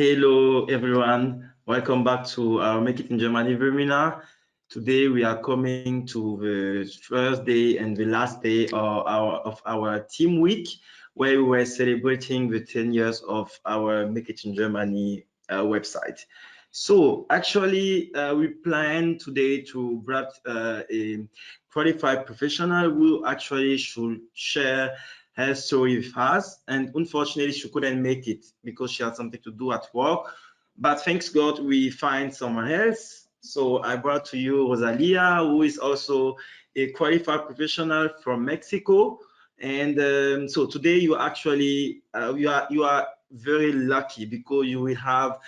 Hello everyone, welcome back to our Make It in Germany webinar. Today we are coming to the first day and the last day of our team week, where we were celebrating the 10 years of our Make It in Germany website. So actually we plan today to grab a qualified professional who actually should share her story with us, and unfortunately she couldn't make it because she had something to do at work, but thanks God we find someone else. So I brought to you Rosalia, who is also a qualified professional from Mexico. And so today you actually you are very lucky because you will have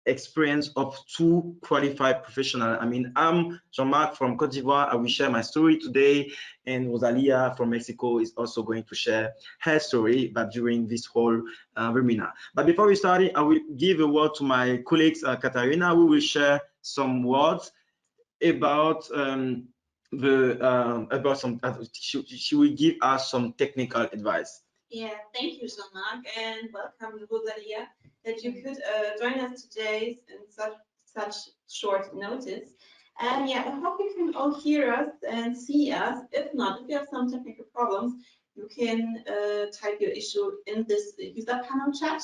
experience of two qualified professionals. I mean, I'm Jean-Marc from Cote d'Ivoire. I will share my story today, and Rosalia from Mexico is also going to share her story, but during this whole webinar. But before we start, I will give a word to my colleagues, Katarina, who will share some words about she will give us some technical advice. Yeah, thank you, Jean-Marc, and welcome, Rosalia, that you could join us today in such short notice. And yeah, I hope you can all hear us and see us. If not, if you have some technical problems, you can type your issue in this user panel chat.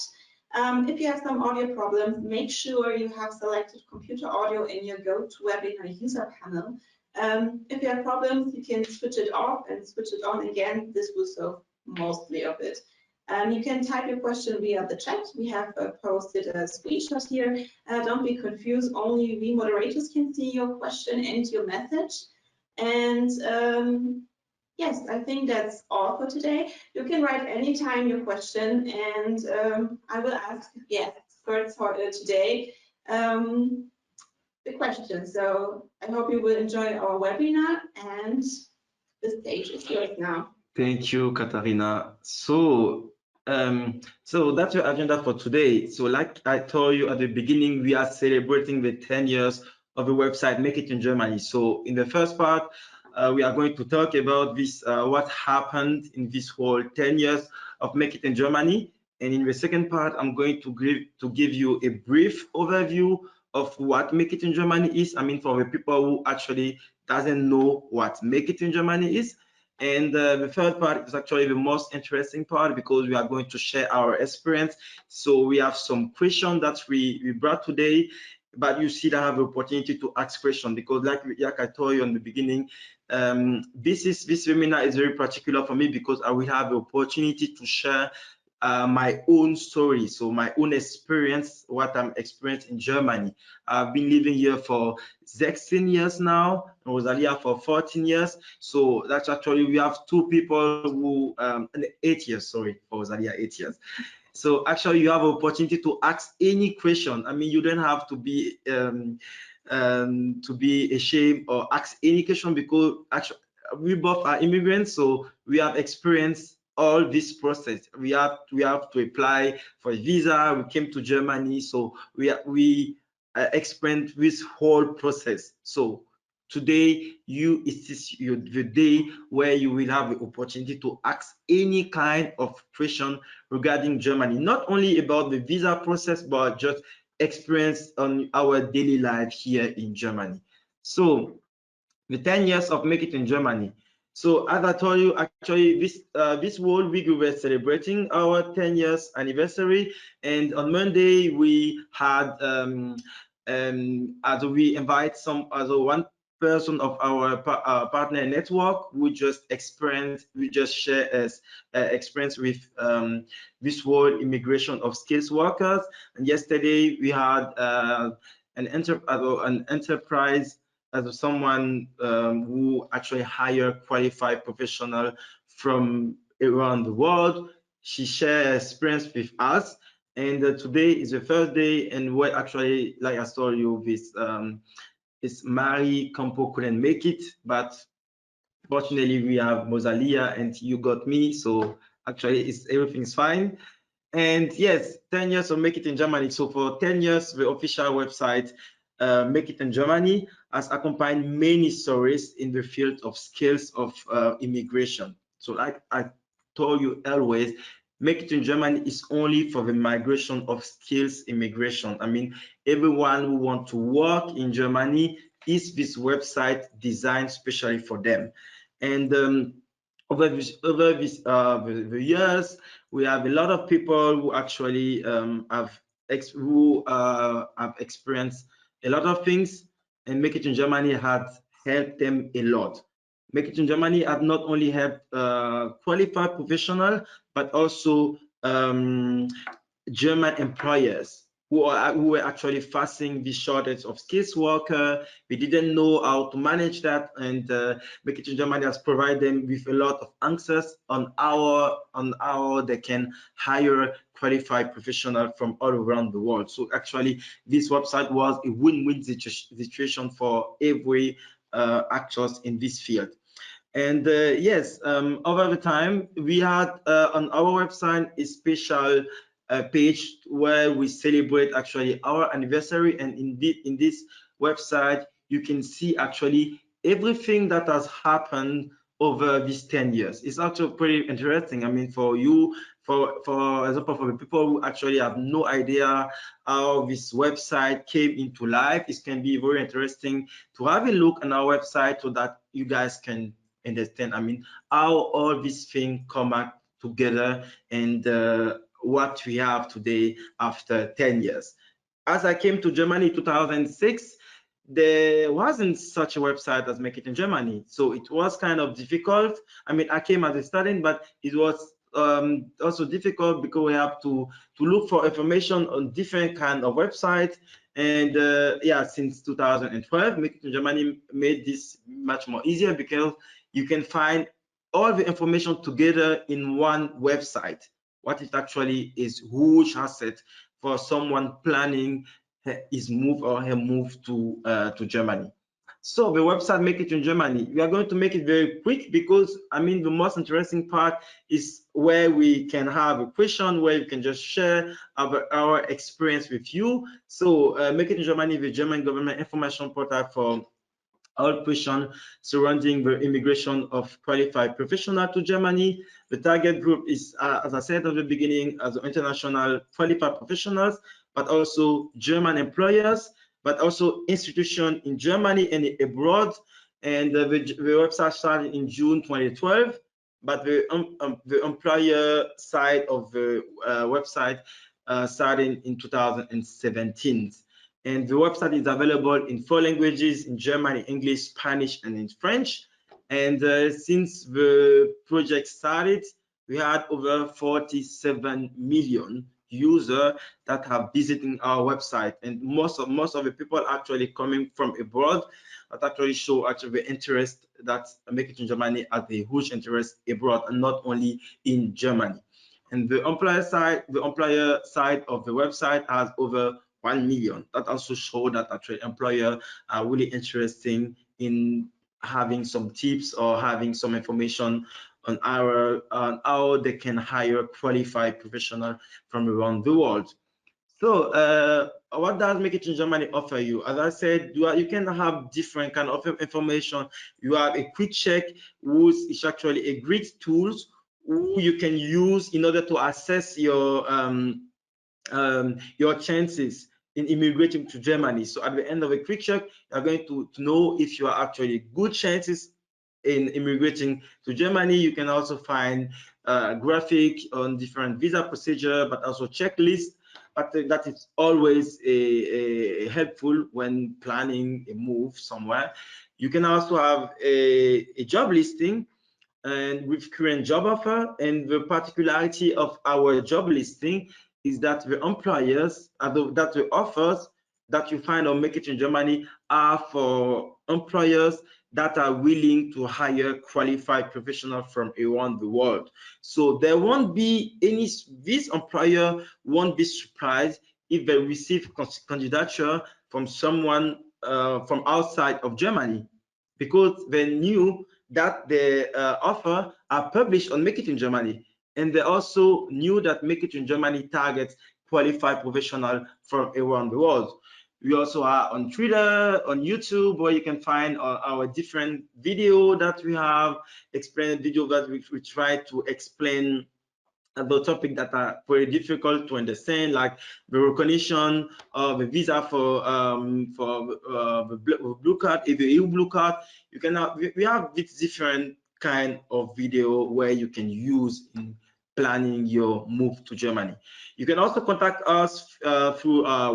If you have some audio problems, make sure you have selected computer audio in your GoToWebinar user panel. If you have problems, you can switch it off and switch it on again. This will solve mostly of it. You can type your question via the chat. We have posted a screenshot here. Don't be confused, only we moderators can see your question and your message. And yes, I think that's all for today. You can write anytime your question, and I will ask, yes, first for today, the question. So I hope you will enjoy our webinar, and the stage is yours now. Thank you, Katarina. So that's your agenda for today. So like I told you at the beginning, we are celebrating the 10 years of the website Make It in Germany. So in the first part, we are going to talk about this, what happened in this whole 10 years of Make It in Germany. And in the second part, I'm going to give you a brief overview of what Make It in Germany is. I mean, for the people who actually doesn't know what Make It in Germany is. And the third part is actually the most interesting part because we are going to share our experience. So we have some questions that we brought today, but you still have the opportunity to ask questions because like I told you in the beginning, this webinar is very particular for me because I will have the opportunity to share my own story, so my own experience, what I'm experiencing in Germany. I've been living here for 16 years now, Rosalia for 14 years. So that's actually, we have two people who, 8 years, sorry, for Rosalia, 8 years. So actually you have an opportunity to ask any question. I mean, you don't have to be ashamed or ask any question because actually we both are immigrants, so we have experienced all this process. We have to apply for a visa. We came to Germany, so we experienced this whole process. So today is the day where you will have the opportunity to ask any kind of question regarding Germany, not only about the visa process, but just experience on our daily life here in Germany. So the 10 years of Make It in Germany. So as I told you, actually this whole week we were celebrating our 10 years anniversary, and on Monday we had as we invite one person of our partner network who just share experience with this whole immigration of skilled workers. And yesterday we had an enterprise as someone who actually hire qualified professional from around the world. She shared experience with us, and today is the first day, and what actually, like I told you, this Mary Campo couldn't make it, but fortunately we have Rosalia and you got me, so actually everything's fine. And yes, 10 years of Make It in Germany. So for 10 years, the official website Make It in Germany has accompanied many stories in the field of skills of immigration. So like I told you always, Make It in Germany is only for the migration of skills immigration. I mean, everyone who wants to work in Germany is this website designed specially for them. And over the years, we have a lot of people who actually have experienced a lot of things, and Make It in Germany has helped them a lot. Make It in Germany has not only helped qualified professionals, but also German employers who were actually facing the shortage of skills worker. We didn't know how to manage that, and Make It in Germany has provided them with a lot of answers on how they can hire qualified professionals from all around the world. So actually, this website was a win-win situation for every actors in this field. And yes, over the time, we had on our website a special page where we celebrate actually our anniversary. And in this website, you can see actually everything that has happened over these 10 years. It's actually pretty interesting. I mean, for you, for example, for the people who actually have no idea how this website came into life, it can be very interesting to have a look on our website so that you guys can understand, I mean, how all these things come back together, and what we have today after 10 years. As I came to Germany in 2006, there wasn't such a website as Make It in Germany. So it was kind of difficult. I mean, I came as a student, but it was also difficult because we have to look for information on different kind of websites. And yeah, since 2012, Make It in Germany made this much more easier because you can find all the information together in one website. What it actually is huge asset for someone planning his move or her move to Germany. So the website Make It in Germany, we are going to make it very quick because I mean the most interesting part is where we can have a question where you can just share our experience with you. So Make It in Germany, the German government information portal for all questions surrounding the immigration of qualified professionals to Germany. The target group is, as I said at the beginning, as international qualified professionals, but also German employers, but also institutions in Germany and abroad. And the website started in June 2012, but the employer side of the website started in 2017. And the website is available in 4 languages, in German, English, Spanish, and in French. And since the project started, we had over 47 million users that have visited our website. And most of the people actually coming from abroad, that actually show actually the interest that Make It in Germany has a huge interest abroad and not only in Germany. And the employer side of the website has over 1 million. That also shows that actually employers are really interested in having some tips or having some information on how they can hire qualified professionals from around the world. So what does Make It in Germany offer you? As I said, you can have different kind of information. You have a quick check, which is actually a great tools who you can use in order to assess your chances in immigrating to Germany. So at the end of a quick check, you're going to know if you are actually good chances in immigrating to Germany. You can also find graphic on different visa procedure, but also checklist. But that is always a helpful when planning a move somewhere. You can also have a job listing and with current job offer. And the particularity of our job listing is that the employers, that the offers that you find on Make It in Germany are for employers that are willing to hire qualified professionals from around the world. So there won't be this employer won't be surprised if they receive candidature from someone from outside of Germany, because they knew that the offer are published on Make It in Germany. And they also knew that Make It in Germany targets qualified professionals from around the world. We also are on Twitter, on YouTube, where you can find our different video that we have, explain video that we try to explain about topics that are very difficult to understand, like the recognition of a visa for the blue card. If you EU blue card, you can have, we have this different kind of video where you can use in planning your move to Germany. You can also contact us through through our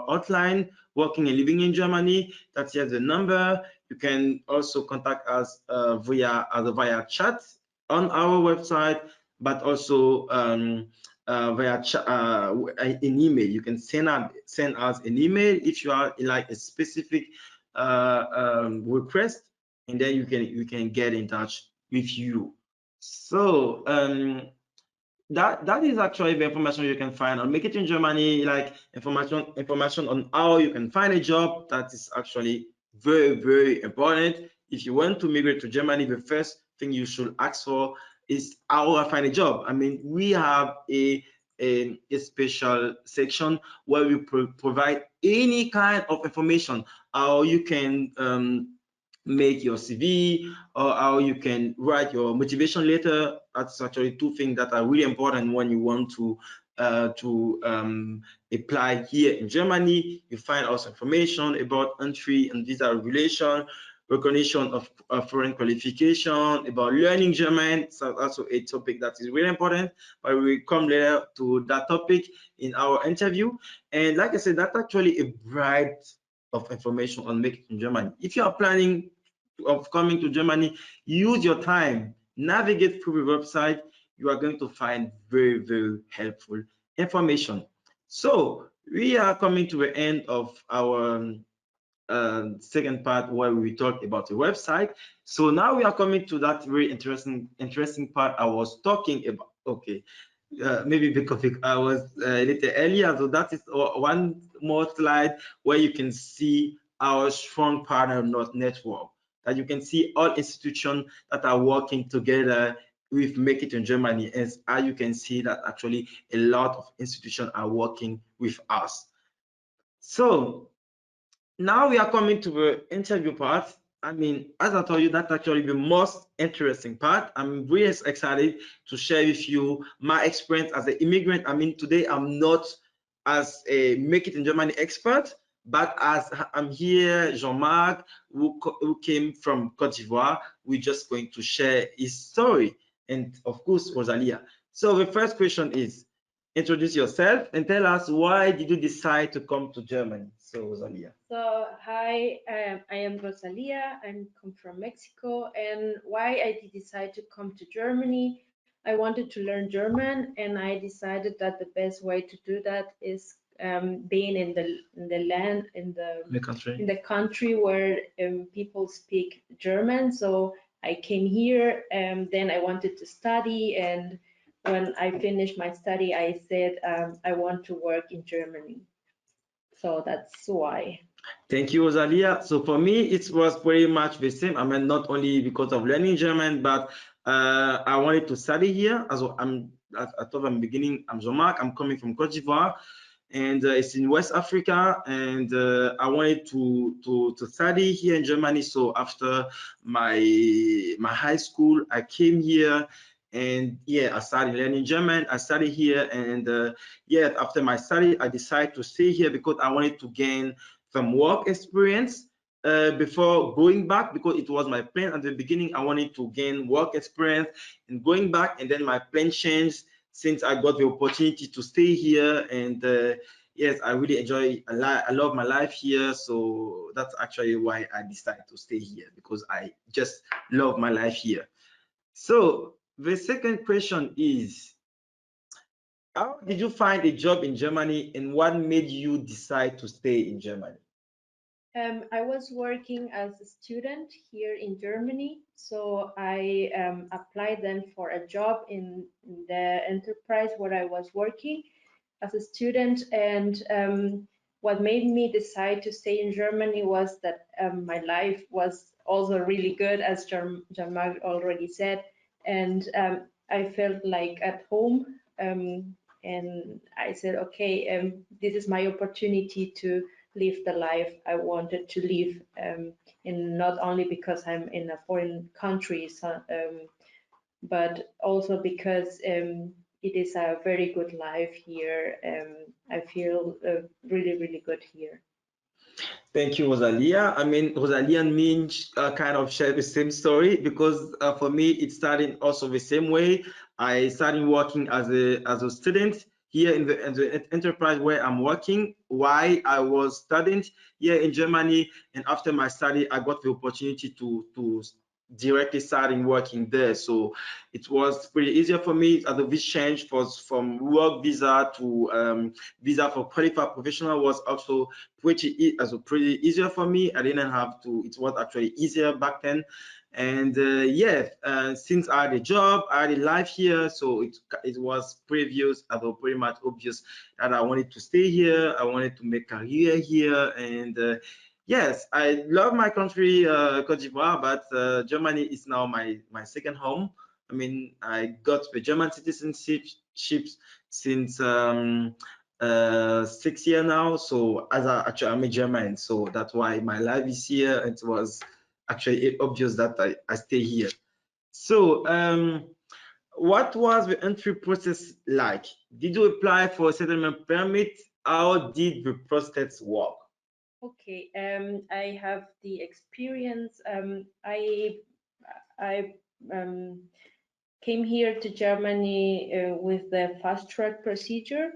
hotline, working and living in Germany. That's here the number. You can also contact us via chat on our website, but also via an email. You can send us an email if you are like a specific request, and then you can get in touch with you. So that is actually the information you can find on Make It in Germany, like information on how you can find a job. That is actually very important. If you want to migrate to Germany, the first thing you should ask for is how I find a job. I mean, we have a special section where we provide any kind of information, how you can make your CV, or how you can write your motivation letter. That's actually two things that are really important when you want to apply here in Germany. You find also information about entry and visa regulation, recognition of foreign qualification, about learning German. So also a topic that is really important, but we will come later to that topic in our interview. And like I said, that's actually a bright of information on Make It in Germany. If you are planning of coming to Germany, use your time, navigate through the website. You are going to find very helpful information. So we are coming to the end of our second part where we talk about the website. So now we are coming to that very interesting part I was talking about. Okay, maybe because I was a little earlier. So that is one more slide where you can see our strong partner network. That you can see all institutions that are working together with Make It in Germany. As you can see that actually a lot of institutions are working with us. So now we are coming to the interview part. I mean, as I told you, that's actually the most interesting part. I'm really excited to share with you my experience as an immigrant. I mean, today I'm not as a Make It in Germany expert, but as I'm here, Jean-Marc, who came from Cote d'Ivoire, we're just going to share his story. And of course, Rosalia. So the first question is, introduce yourself and tell us why did you decide to come to Germany? So Rosalia. So, hi, I am Rosalia. I come from Mexico. And why I did decide to come to Germany, I wanted to learn German, and I decided that the best way to do that is being in the land in the country where people speak German. So I came here, and then I wanted to study, and when I finished my study, I said I want to work in Germany. So that's why. Thank you, Rosalia. So for me, it was pretty much the same. I mean, not only because of learning German, but I wanted to study here. Also, I thought in the beginning, I'm Jean-Marc. I'm coming from Cote d'Ivoire, and it's in West Africa. And I wanted to study here in Germany. So after my high school, I came here, and yeah, I started learning German. I studied here, and yeah, after my study, I decided to stay here because I wanted to gain some work experience before going back, because it was my plan at the beginning. I wanted to gain work experience and going back, and then my plan changed since I got the opportunity to stay here. And yes, I really enjoy I love my life here. So that's actually why I decided to stay here, because I just love my life here. So the second question is, how did you find a job in Germany, and what made you decide to stay in Germany? I was working as a student here in Germany, so I applied then for a job in the enterprise where I was working as a student. And what made me decide to stay in Germany was that my life was also really good, as Jean-Marc already said, and I felt like at home. And I said, okay, this is my opportunity to live the life I wanted to live, and not only because I'm in a foreign country. So, but also because it is a very good life here. I feel really, really good here. Thank you, Rosalia. I mean, Rosalia and me kind of share the same story because for me, it started also the same way. I started working as a student here in the enterprise where I'm working while I was studying here in Germany. And after my study, I got the opportunity to directly starting working there. So it was pretty easier for me as this change was from work visa to visa for qualified professional was also pretty easier for me. I didn't have to. It was actually easier back then, and yeah, since I had a job, I had a life here, so it was previous, pretty much obvious that I wanted to stay here. I wanted to make career here, and yes, I love my country, Cote d'Ivoire, but Germany is now my second home. I mean, I got the German citizenship since 6 years now. So actually I'm a German, so that's why my life is here. It was actually obvious that I stay here. So what was the entry process like? Did you apply for a settlement permit? How did the process work? Okay, I have the experience. I came here to Germany with the fast track procedure.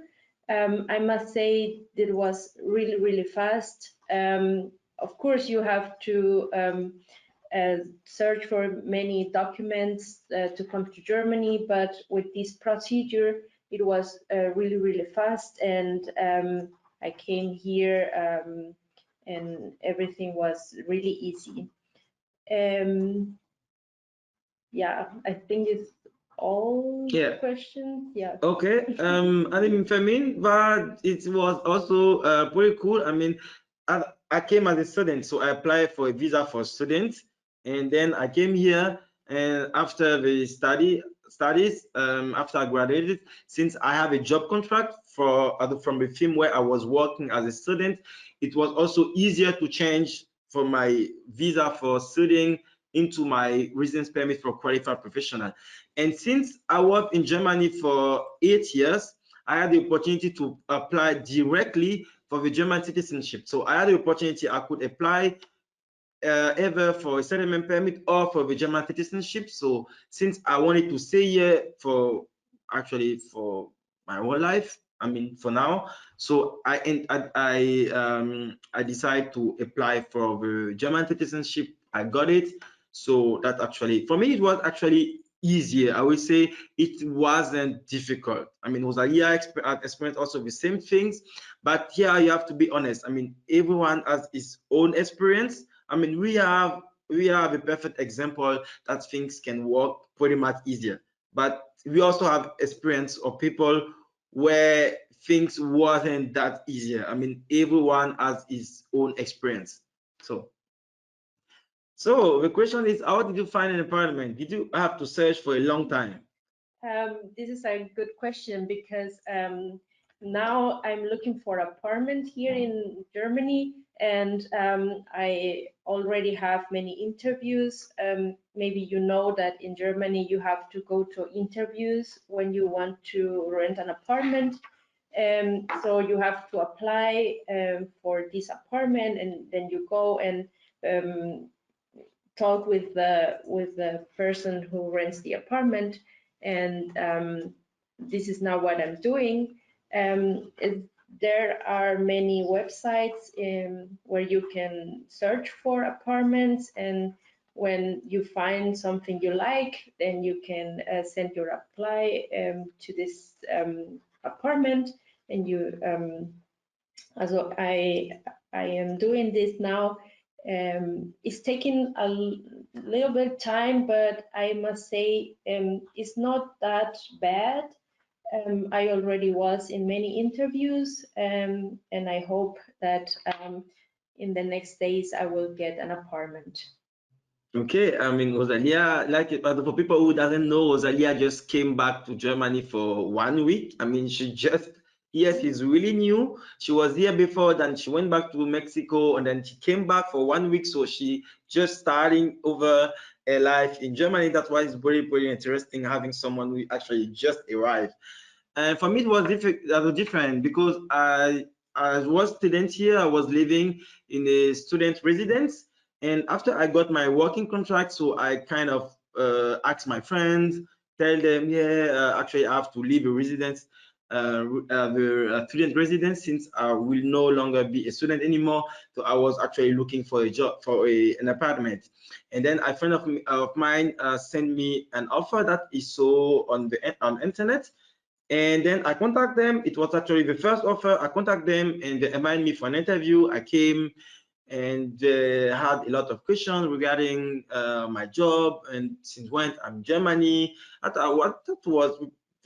I must say it was really, really fast. Of course, you have to search for many documents to come to Germany, but with this procedure, it was really, really fast, and I came here and everything was really easy. Yeah, I think it's all Yeah. questions. Yeah. Okay. I mean, for me, but it was also pretty cool. I mean, I came as a student, so I applied for a visa for students, and then I came here. And after the studies, after I graduated, since I have a job contract from the firm where I was working as a student, it was also easier to change from my visa for student into my residence permit for qualified professional. And since I worked in Germany for 8 years, I had the opportunity to apply directly for the German citizenship. So I had the opportunity, I could apply either for a settlement permit or for the German citizenship. So since I wanted to stay here for my whole life, I mean for now, so I decided to apply for the German citizenship. I got it. So that actually for me it was actually easier. I would say it wasn't difficult. I mean, Rosalia experienced also the same things, but here you have to be honest. I mean, everyone has his own experience. I mean, we have a perfect example that things can work pretty much easier. But we also have experience of people where things wasn't that easier. I mean, everyone has his own experience. So the question is, how did you find an apartment? Did you have to search for a long time? This is a good question because now I'm looking for apartment here in Germany, and I already have many interviews. Maybe you know that in Germany you have to go to interviews when you want to rent an apartment. So you have to apply for this apartment, and then you go and talk with the person who rents the apartment, and this is now what I'm doing. There are many websites where you can search for apartments, and when you find something you like, then you can send your apply to this apartment, and you also I am doing this now. It's taking a little bit time, but I must say it's not that bad. I already was in many interviews, and I hope that in the next days I will get an apartment. Okay, I mean, Rosalia, for people who doesn't know, Rosalia just came back to Germany for 1 week. I mean, yes, she's really new. She was here before, then she went back to Mexico, and then she came back for 1 week. So she just starting over, a life in Germany. That's why it's very, very interesting having someone who actually just arrived. And for me, it was different because I was student here. I was living in a student residence, and after I got my working contract, so I kind of asked my friends, tell them, yeah, actually I have to leave a residence, the student residence, since I will no longer be a student anymore. So I was actually looking for a job, for an apartment, and then a friend of mine sent me an offer that he saw on the internet, and then I contact them. It was actually the first offer. I contact them and they invite me for an interview. I came and had a lot of questions regarding my job and since when I'm in Germany. I thought what that was,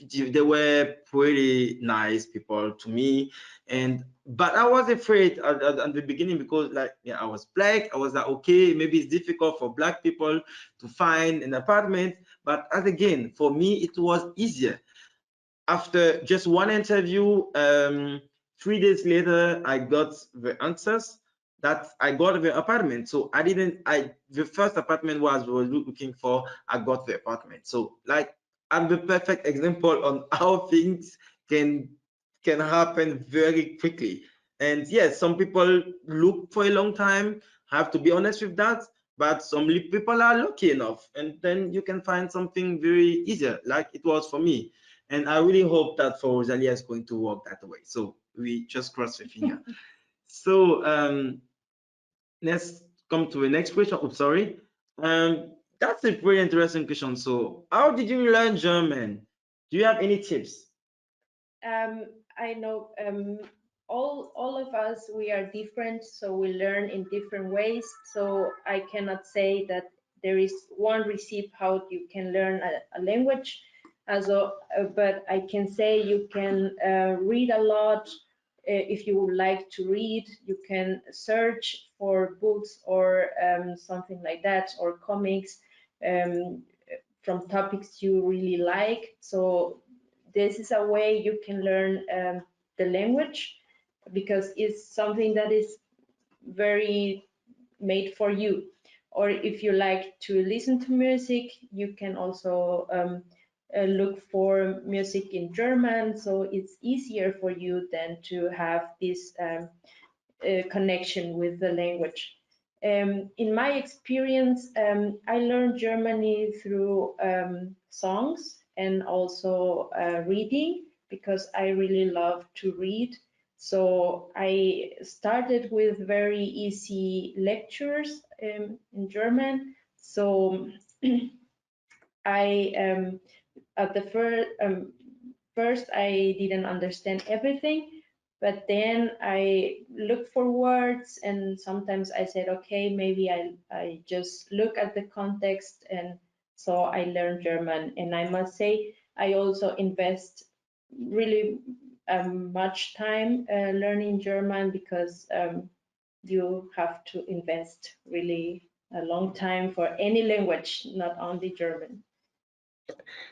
they were pretty nice people to me, and but I was afraid at the beginning because, like, yeah, I was black. I was like, okay, maybe it's difficult for black people to find an apartment, but as again, for me it was easier. After just one interview, 3 days later, I got the answers that I got the apartment. So I didn't, the first apartment was looking for, I got the apartment. So, like, I'm the perfect example on how things can can happen very quickly. And yes, some people look for a long time, have to be honest with that, but some people are lucky enough, and then you can find something very easier, like it was for me. And I really hope that for Rosalia is going to work that way. So we just cross the finger. So let's come to the next question. Oh, sorry. That's a very interesting question. So how did you learn German? Do you have any tips? I know all of us, we are different, so we learn in different ways. So I cannot say that there is one recipe how you can learn a language. Also, but I can say you can read a lot. If you would like to read, you can search for books or something like that, or comics um, from topics you really like. So this is a way you can learn the language, because it's something that is very made for you. Or if you like to listen to music, you can also look for music in German, so it's easier for you than to have this connection with the language. In my experience, I learned Germany through songs and also reading, because I really love to read. So I started with very easy lectures in German. So I at the first I didn't understand everything, but then I looked for words, and sometimes I said, okay, maybe I just look at the context, and so I learned German. And I must say, I also invest really much time learning German, because you have to invest really a long time for any language, not only German.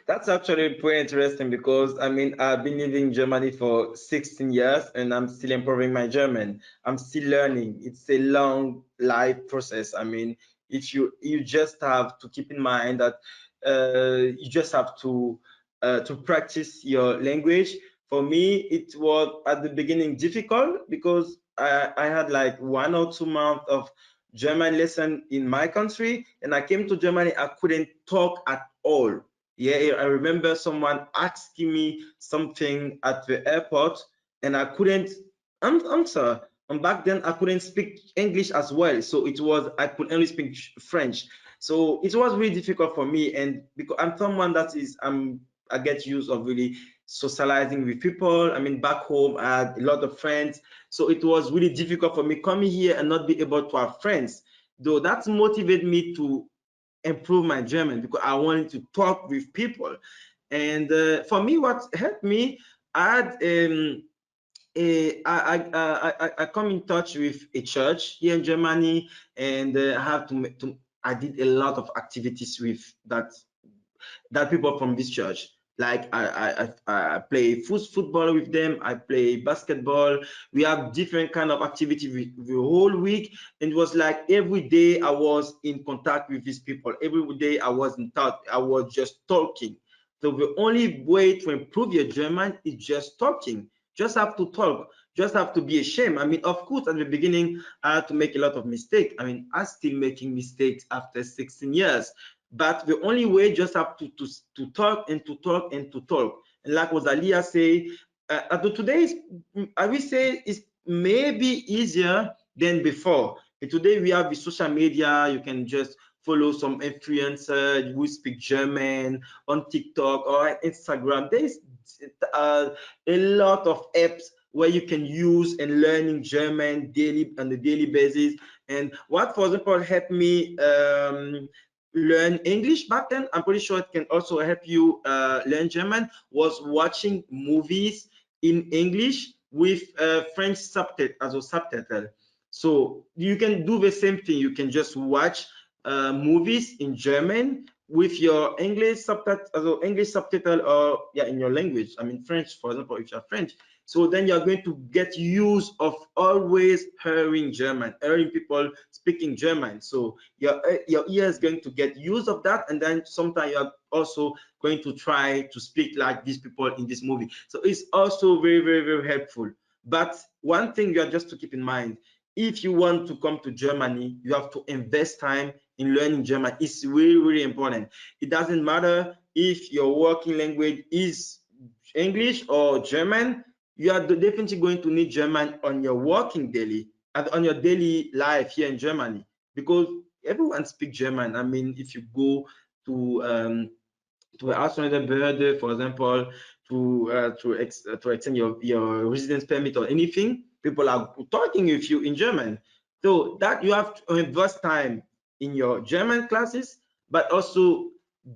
That's actually pretty interesting because I mean I've been living in Germany for 16 years and I'm still improving my German. I'm still learning. It's a long life process. I mean, if you just have to keep in mind that you just have to practice your language. For me, it was at the beginning difficult because I had like 1 or 2 months of German lesson in my country, and I came to Germany. I couldn't talk at all. Yeah, I remember someone asking me something at the airport and I couldn't answer. And back then I couldn't speak English as well. So it was, I could only speak French. So it was really difficult for me. And because I'm someone that is, I get used of really socializing with people. I mean, back home, I had a lot of friends. So it was really difficult for me coming here and not be able to have friends. Though that motivated me to improve my German because I wanted to talk with people. And for me, what helped me, I had I come in touch with a church here in Germany, and I have to I did a lot of activities with that people from this church. Like I play football with them. I play basketball. We have different kind of activity the whole week. And it was like every day I was in contact with these people. Every day I was in touch. I was just talking. So the only way to improve your German is just talking. Just have to talk. Just have to be ashamed. I mean, of course, at the beginning, I had to make a lot of mistakes. I mean, I'm still making mistakes after 16 years. But the only way just have to talk and to talk and to talk. And like Rosalia say, today is, I will say, is maybe easier than before. But today we have the social media. You can just follow some influencer who speak German on TikTok or Instagram. There's a lot of apps where you can use and learning German daily on a daily basis. And what, for example, helped me learn English back then, I'm pretty sure it can also help you learn German, was watching movies in English with French subtitle as a subtitle. So you can do the same thing. You can just watch movies in German with your English subtitle, English subtitle, or yeah, in your language. I mean French, for example, if you're French. So then you're going to get used of always hearing German, hearing people speaking German. So your ear is going to get used of that, and then sometimes you're also going to try to speak like these people in this movie. So it's also very, very, very helpful. But one thing you are just to keep in mind, if you want to come to Germany, you have to invest time in learning German. It's really, really important. It doesn't matter if your working language is English or German, you are definitely going to need German on your working daily and on your daily life here in Germany, because everyone speaks German. I mean, if you go to Ausländer Behörde, for example, to extend your residence permit or anything, people are talking with you in German. So that you have to invest time in your German classes, but also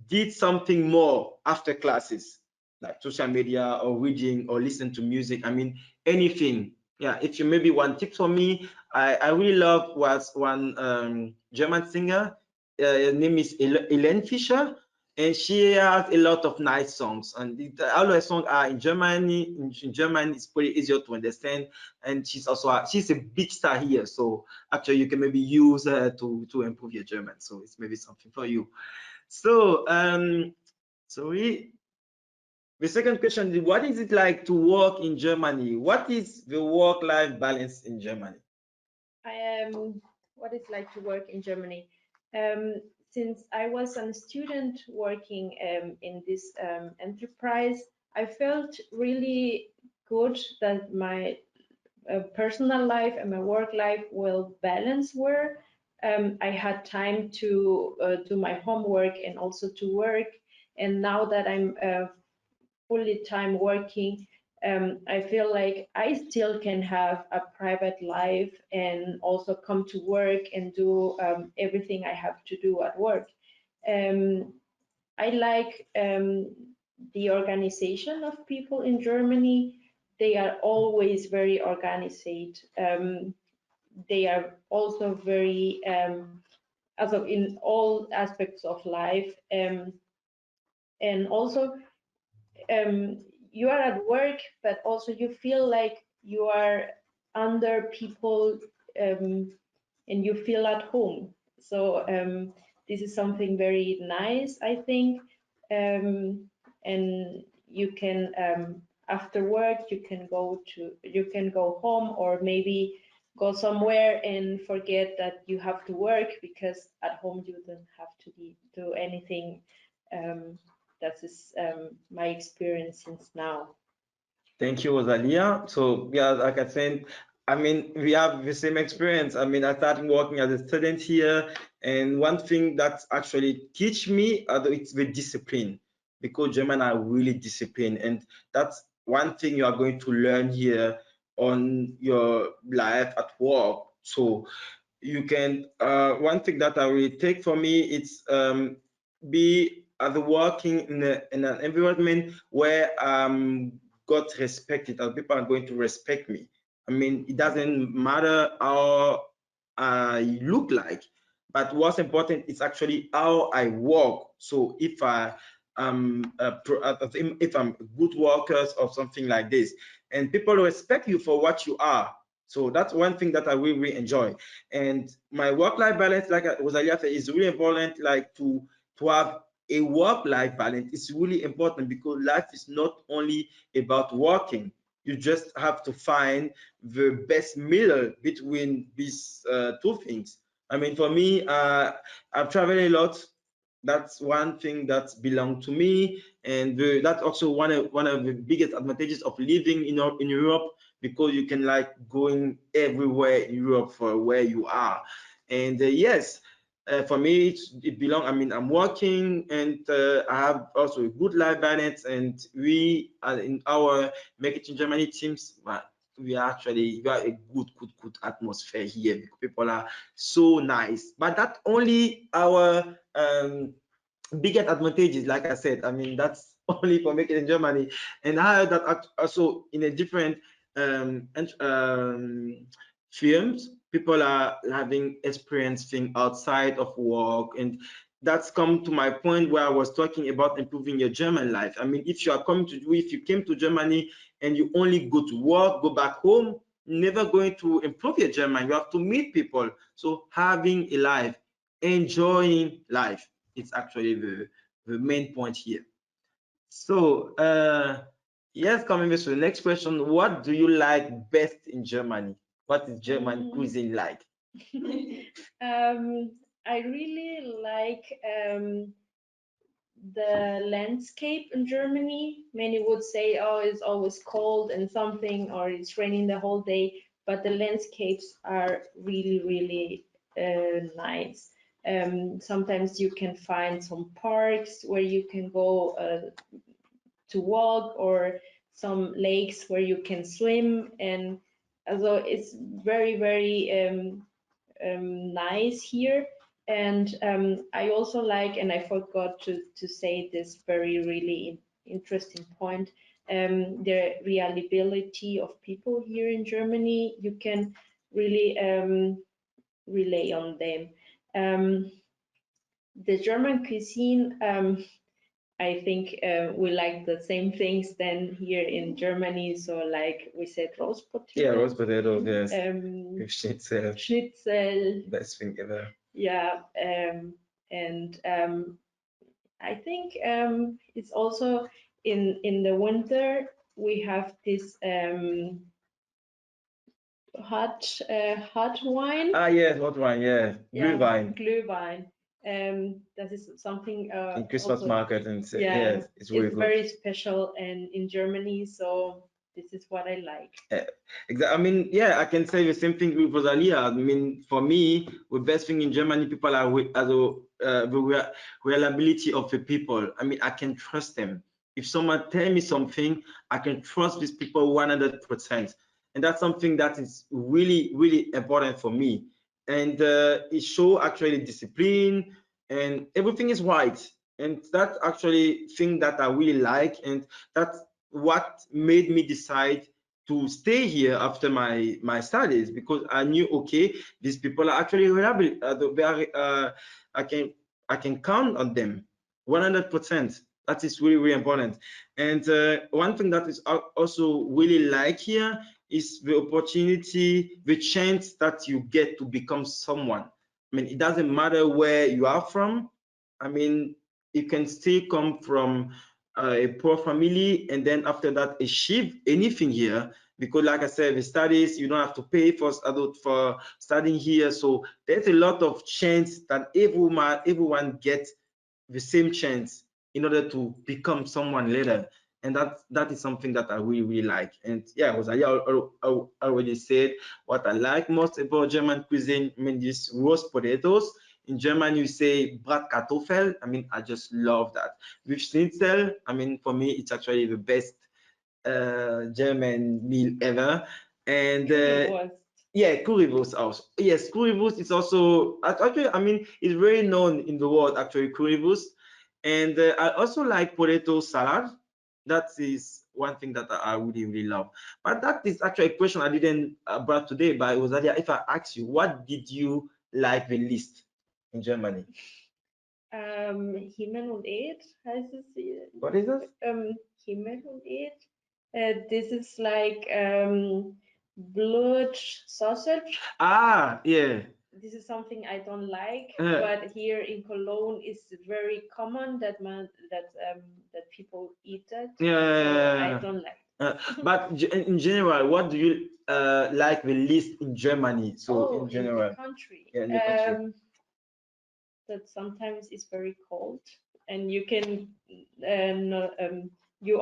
did something more after classes, like social media or reading or listen to music. I mean, anything. Yeah, if you maybe one tip for me, I really love was one German singer. Her name is Helene Fischer, and she has a lot of nice songs, and all her songs are in Germany. In German, it's pretty easier to understand, and she's a big star here. So actually, you can maybe use her to improve your German. So it's maybe something for you. So the second question is, what is it like to work in Germany? What is the work-life balance in Germany? What it's like to work in Germany. Since I was a student working in this enterprise, I felt really good that my personal life and my work life well balanced were. I had time to do my homework and also to work. And now that I'm fully time working, I feel like I still can have a private life and also come to work and do everything I have to do at work. I like the organization of people in Germany. They are always very organized. They are also very, also in all aspects of life. And also you are at work, but also you feel like you are under people and you feel at home. So this is something very nice, I think. And you can after work you can go home or maybe go somewhere and forget that you have to work, because at home you don't have to do anything. That is my experience since now. Thank you, Rosalia. So yeah, like I said, I mean, we have the same experience. I mean, I started working as a student here, and one thing that actually teach me, it's the discipline, because German are really disciplined, and that's one thing you are going to learn here on your life at work. So you can one thing that I will take for me, it's be working in an environment where got respected, or people are going to respect me. I mean, it doesn't matter how I look like, but what's important is actually how I work. So if if I'm good workers or something like this, and people respect you for what you are. So that's one thing that I really enjoy. And my work-life balance, like Rosalia said, is really important. Like to have a work-life balance is really important, because life is not only about working. You just have to find the best middle between these two things. I mean, for me, I've traveled a lot. That's one thing that belongs to me, and that's also one of the biggest advantages of living in Europe, because you can like going everywhere in Europe for where you are. And yes, for me, it belongs. I mean, I'm working, and I have also a good life balance. And we are in our Make It in Germany teams. We are a good atmosphere here, because people are so nice. But not only our biggest advantages, like I said. I mean, that's only for Make It in Germany. And I heard that also in a different and firms, people are having experience thing outside of work. And that's come to my point where I was talking about improving your German life. I mean, if you came to Germany and you only go to work, go back home, never going to improve your German. You have to meet people. So having a life, enjoying life, it's actually the main point here. So yes, coming to the next question, what do you like best in Germany? What is German cuisine like? I really like the landscape in Germany. Many would say, oh, it's always cold and something, or it's raining the whole day, but the landscapes are really, really nice. Sometimes you can find some parks where you can go to walk, or some lakes where you can swim, and although it's very, very nice here. And I also like, and I forgot to say this very really interesting point, the reliability of people here in Germany. You can really rely on them. The German cuisine, I think we like the same things than here in Germany. So like we said, roast potatoes. Yeah, roast potatoes, yes. Um, Schnitzel, Schnitzel. best thing ever. Yeah, and I think it's also in the winter we have this hot wine. Ah, yes, hot wine, yeah. Glühwein. Glühwein. That is something In Christmas also, market, and yeah, yes, it's really it's good. very special and in Germany. So this is what I like. I mean, yeah, I can say the same thing with Rosalia. I mean, for me, the best thing in Germany, people are the reliability of the people. I mean, I can trust them. If someone tell me something, I can trust these people 100%. And that's something that is really, really important for me. And it show actually discipline, and everything is right. And that's actually thing that I really like. And that's what made me decide to stay here after my studies, because I knew, okay, these people are actually reliable. I can count on them 100%. That is really, really important. And one thing that is also really like here is the opportunity, the chance that you get to become someone. I mean, it doesn't matter where you are from. I mean, you can still come from a poor family, and then after that achieve anything here, because like I said, the studies, you don't have to pay for studying here. So there's a lot of chance that everyone gets the same chance in order to become someone later. And that is something that I really, really like. And yeah, Rosalia already said what I like most about German cuisine. I mean, these roast potatoes. In German, you say Bratkartoffel. I mean, I just love that. With Schnitzel, I mean, for me, it's actually the best German meal ever. And yeah, currywurst also. Yes, currywurst is also actually, I mean, it's very known in the world actually, currywurst. And I also like potato salad. That is one thing that I really, really love. But that is actually a question I didn't brought today. But it was that if I ask you, what did you like the least in Germany? Himmel und Erd heißt es. What is this? Himmel und Erd. This is like blood sausage. Ah, yeah. This is something I don't like, Yeah. but here in Cologne it's very common that that people eat that. So I Yeah. don't like. But in general, what do you like the least in Germany? So in In the general, country. yeah, in the country. That sometimes it's very cold, and you can you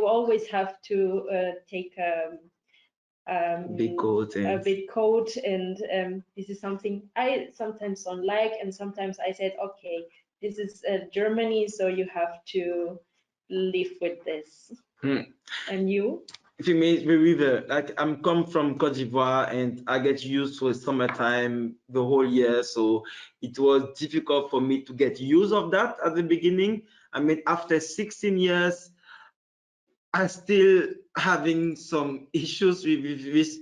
always have to take Big coat a and big coat, and this is something I sometimes don't like, and sometimes I said, okay, this is Germany, so you have to live with this. And you? if you mean the river, like I'm come from Cote d'Ivoire and I get used to summertime the whole year, so it was difficult for me to get use of that at the beginning. I mean, after 16 years, I'm still having some issues with this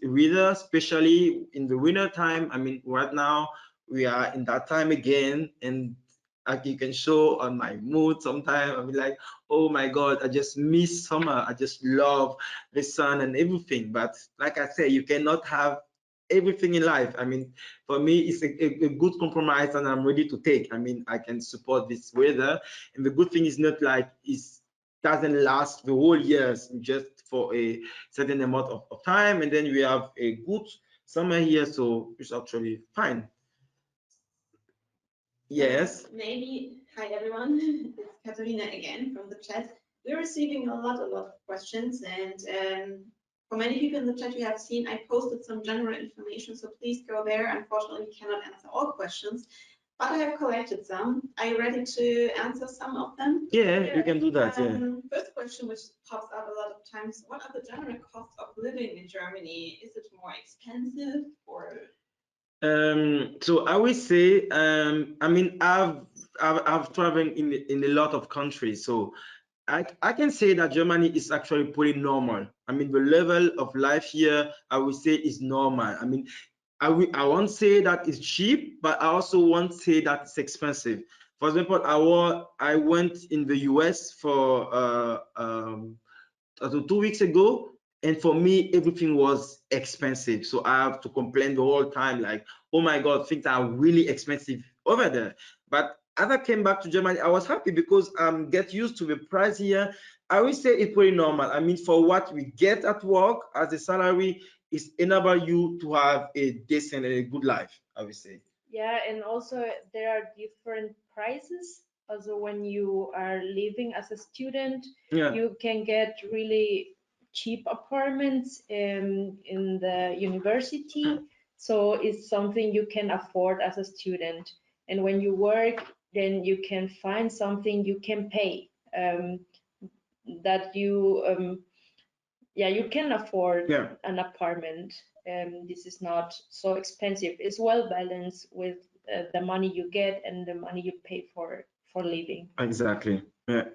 weather, especially in the winter time. I mean, right now we are in that time again, and like you can show on my mood sometimes. I'll be like, oh my God, I just miss summer. I just love the sun and everything. But like I said, you cannot have everything in life. I mean, for me, it's a good compromise, and I'm ready to take. I mean, I can support this weather, and the good thing is not like it's doesn't last the whole year, just for a certain amount of time, and then we have a good summer here, so it's actually fine. Yes. Maybe, hi everyone, it's Katharina again from the chat. We're receiving a lot of questions, and for many people in the chat you have seen, I posted some general information, so please go there. Unfortunately, we cannot answer all questions, but I have collected some. Are you ready to answer some of them? Yeah, you can do that. Yeah. First question, which pops up a lot of times: what are the general costs of living in Germany? Is it more expensive or? So I would say, I mean, I've traveled in a lot of countries, so I can say that Germany is actually pretty normal. I mean, the level of life here, I would say, is normal. I mean, I won't say that it's cheap, but I also won't say that it's expensive. For example, I went in the US for 2 weeks ago, and for me everything was expensive, so I have to complain the whole time like, oh my God, things are really expensive over there. But as I came back to Germany, I was happy because get used to the price here. I will say it's pretty normal. I mean, for what we get at work as a salary, is enable you to have a decent and a good life, I would say. Yeah, and also there are different prices. Also, when you are living as a student, Yeah. you can get really cheap apartments in the university. So it's something you can afford as a student. And when you work, then you can find something you can pay, that you yeah, you can afford Yeah. an apartment. This is not so expensive. It's well balanced with the money you get and the money you pay for living. Exactly. Yeah.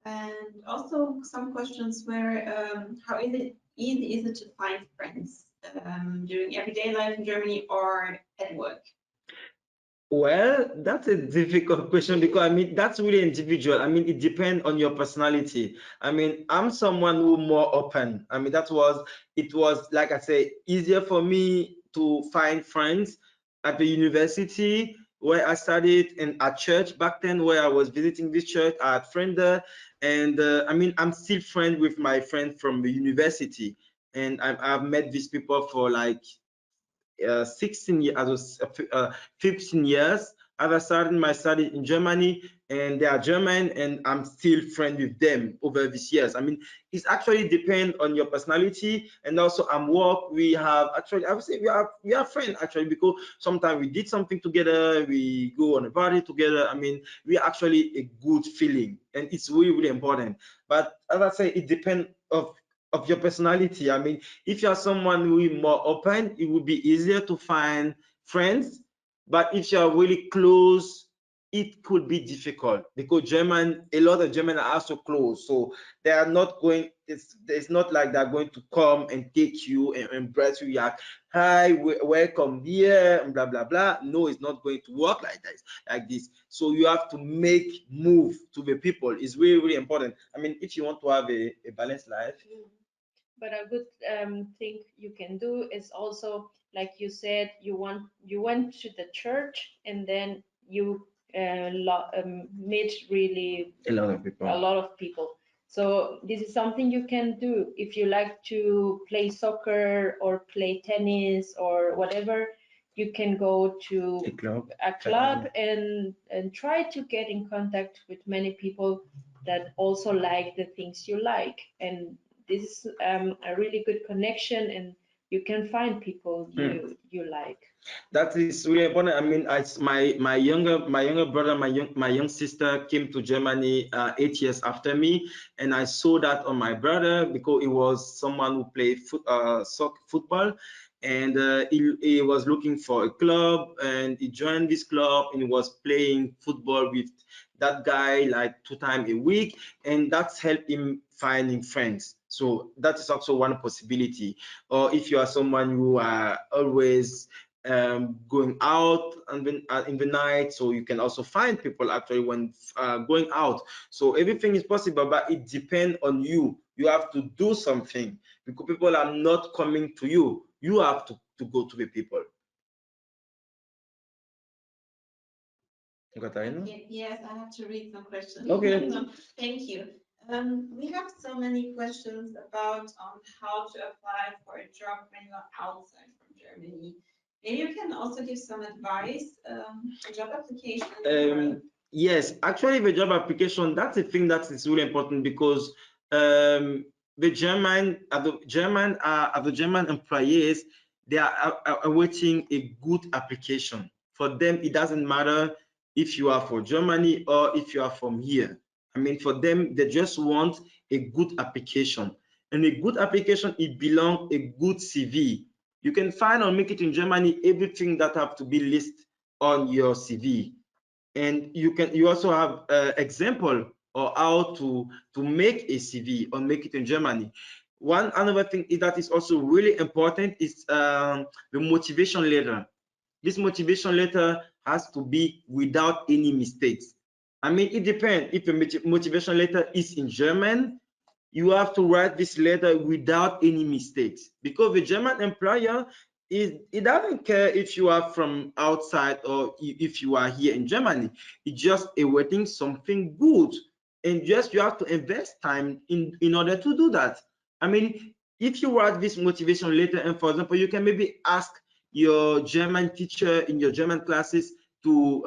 And also some questions were, how easy is it to find friends during everyday life in Germany or at work? Well, that's a difficult question because I mean that's really individual. I mean it depends on your personality. I mean I'm someone who more open. I mean it was like I say easier for me to find friends at the university where I studied and at church back then where I was visiting this church. I had friends there, and I mean I'm still friends with my friend from the university, and I've met these people for like 16 years, 15 years. I started my study in Germany, and they are German, and I'm still friends with them over these years. I mean, it's actually depend on your personality, and also at work we have actually I would say we are friends actually because sometimes we did something together, we go on a party together. I mean, we are actually a good feeling, and it's really important. But as I say, it depends of your personality. I mean, if you are someone who is more open, it would be easier to find friends. But if you are really close, it could be difficult because a lot of German are also closed, so they are not going. It's not like they're going to come and take you and embrace you. Like, hi, welcome here, and blah blah blah. No, it's not going to work like that, like this. So you have to make move to the people. It's really really important. I mean, if you want to have a balanced life. But a good thing you can do is also, like you said, you went to the church and then you meet really A lot of people. a lot of people. So this is something you can do if you like to play soccer or play tennis or whatever. You can go to a club and try to get in contact with many people that also like the things you like, and this is a really good connection, and you can find people you like. That is really important. I mean, my younger brother, my young sister came to Germany 8 years after me, and I saw that on my brother because he was someone who played football, and he was looking for a club, and he joined this club, and he was playing football with that guy like 2 times a week, and that's helped him finding friends. So that is also one possibility. Or if you are someone who are always going out and in the night, so you can also find people actually when going out. So everything is possible, but it depends on you. You have to do something because people are not coming to you. You have to go to the people. Okay, yes, I have to read some questions. Okay. Thank you. We have so many questions about how to apply for a job when you're outside from Germany. Maybe you can also give some advice for job application. Yes, actually, the job application, that's a thing that is really important because the German employees, they are awaiting a good application. For them, it doesn't matter if you are for Germany or if you are from here. I mean, for them, they just want a good application. And a good application, it belongs a good CV. You can find on Make It in Germany everything that have to be listed on your CV. And you also have example or how to make a CV or Make It in Germany. Another thing that is also really important is the motivation letter. This motivation letter has to be without any mistakes. I mean, it depends. If the motivation letter is in German, you have to write this letter without any mistakes because the German employer it doesn't care if you are from outside or if you are here in Germany. It's just awaiting something good, and just you have to invest time in order to do that. I mean, if you write this motivation letter, and for example, you can maybe ask your German teacher in your German classes to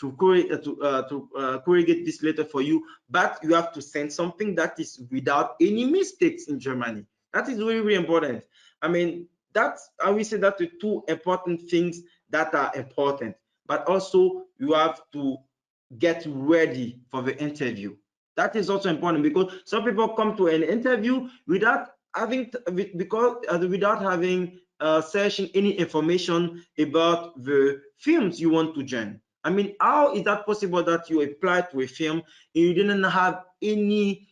corrigate this letter for you, but you have to send something that is without any mistakes in Germany. That is really, really important. I mean, I will say that the two important things that are important, but also you have to get ready for the interview. That is also important because some people come to an interview without having searching any information about the films you want to join. I mean, how is that possible that you apply to a film and you didn't have any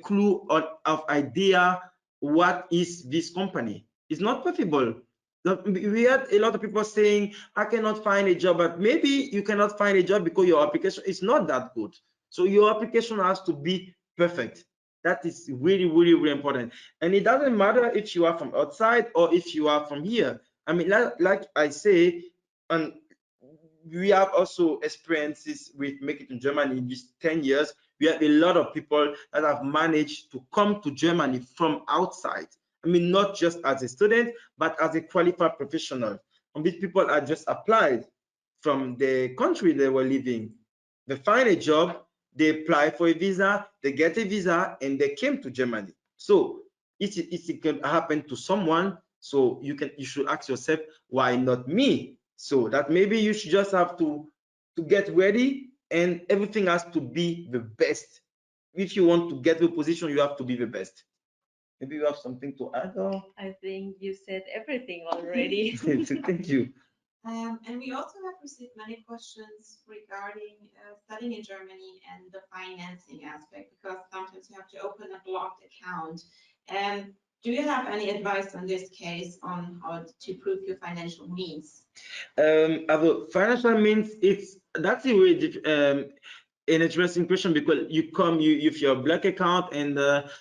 clue of idea what is this company? It's not possible. We had a lot of people saying, I cannot find a job, but maybe you cannot find a job because your application is not that good. So your application has to be perfect. That is really, really, really important. And it doesn't matter if you are from outside or if you are from here. I mean, like I say, and we have also experiences with Make It in Germany in these 10 years. We have a lot of people that have managed to come to Germany from outside. I mean, not just as a student, but as a qualified professional. And these people are just applied from the country they were living. They find a job, they apply for a visa, they get a visa, and they came to Germany. So it can happen to someone. So you should ask yourself, why not me? So that maybe you should just have to get ready, and everything has to be the best. If you want to get the position, you have to be the best. Maybe you have something to add, or I think you said everything already. thank you. And we also have received many questions regarding studying in Germany and the financing aspect, because sometimes you have to open a blocked account. And do you have any advice on this case on how to prove your financial means? About financial means, that's a way an interesting question, because you come with your black account, and